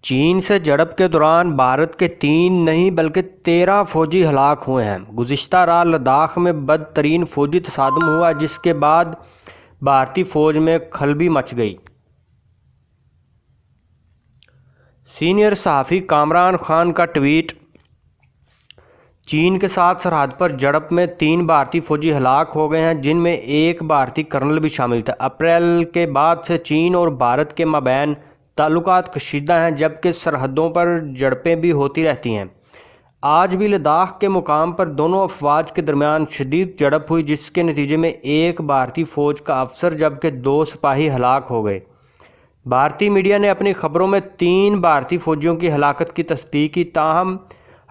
چین سے جھڑپ کے دوران بھارت کے 3 نہیں بلکہ 13 فوجی ہلاک ہوئے ہیں۔ گزشتہ رات لداخ میں بدترین فوجی تصادم ہوا جس کے بعد بھارتی فوج میں کھلبلی مچ گئی۔ سینئر صحافی کامران خان کا ٹویٹ۔ چین کے ساتھ سرحد پر جھڑپ میں 3 بھارتی فوجی ہلاک ہو گئے ہیں جن میں ایک بھارتی کرنل بھی شامل تھا۔ اپریل کے بعد سے چین اور بھارت کے مابین تعلقات کشیدہ ہیں جبکہ سرحدوں پر جھڑپیں بھی ہوتی رہتی ہیں۔ آج بھی لداخ کے مقام پر دونوں افواج کے درمیان شدید جھڑپ ہوئی جس کے نتیجے میں ایک بھارتی فوج کا افسر جبکہ 2 سپاہی ہلاک ہو گئے۔ بھارتی میڈیا نے اپنی خبروں میں 3 بھارتی فوجیوں کی ہلاکت کی تصدیق کی، تاہم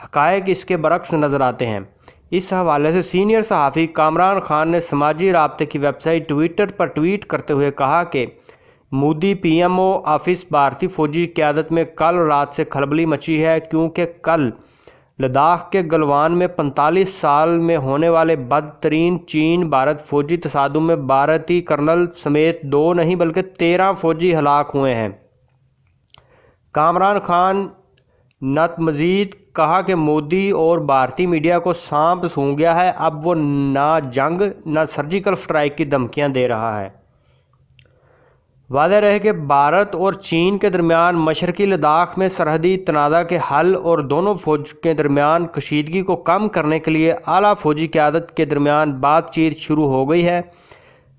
حقائق اس کے برعکس نظر آتے ہیں۔ اس حوالے سے سینئر صحافی کامران خان نے سماجی رابطے کی ویب سائٹ ٹویٹر پر ٹویٹ کرتے ہوئے کہا کہ Modi P M O office بھارتی فوجی قیادت میں کل رات سے کھلبلی مچی ہے کیونکہ کل لداخ کے گلوان میں 45 سال میں ہونے والے بدترین چین بھارت فوجی تصادم میں بھارتی کرنل سمیت 2 نہیں بلکہ 13 فوجی ہلاک ہوئے ہیں۔ کامران خان نے مزید کہا کہ مودی اور بھارتی میڈیا کو سانپ سونگھ گیا ہے، اب وہ نہ جنگ نہ سرجیکل اسٹرائیک کی دھمکیاں دے رہا ہے۔ واضح رہے کہ بھارت اور چین کے درمیان مشرقی لداخ میں سرحدی تنازع کے حل اور دونوں فوج کے درمیان کشیدگی کو کم کرنے کے لیے اعلیٰ فوجی قیادت کے درمیان بات چیت شروع ہو گئی ہے۔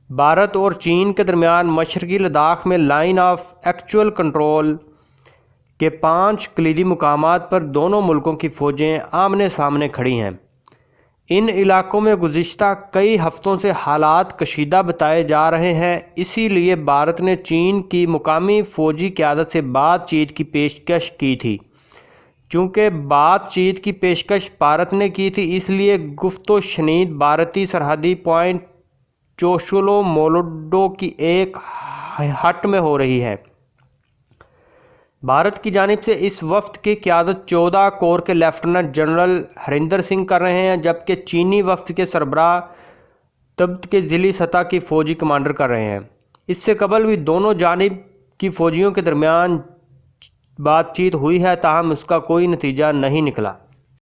بھارت اور چین کے درمیان مشرقی لداخ میں لائن آف ایکچوئل کنٹرول کے 5 کلیدی مقامات پر دونوں ملکوں کی فوجیں آمنے سامنے کھڑی ہیں۔ ان علاقوں میں گزشتہ کئی ہفتوں سے حالات کشیدہ بتائے جا رہے ہیں، اسی لیے بھارت نے چین کی مقامی فوجی قیادت سے بات چیت کی پیشکش کی تھی۔ چونکہ بات چیت کی پیشکش بھارت نے کی تھی اس لیے گفت و شنید بھارتی سرحدی پوائنٹ چوشولو مولڈو کی ایک ہٹ میں ہو رہی ہے۔ بھارت کی جانب سے اس وفد کی قیادت 14 کور کے لیفٹیننٹ جنرل ہریندر سنگھ کر رہے ہیں جبکہ چینی وفد کے سربراہ تبت کے ضلعی سطح کی فوجی کمانڈر کر رہے ہیں۔ اس سے قبل بھی دونوں جانب کی فوجیوں کے درمیان بات چیت ہوئی ہے تاہم اس کا کوئی نتیجہ نہیں نکلا۔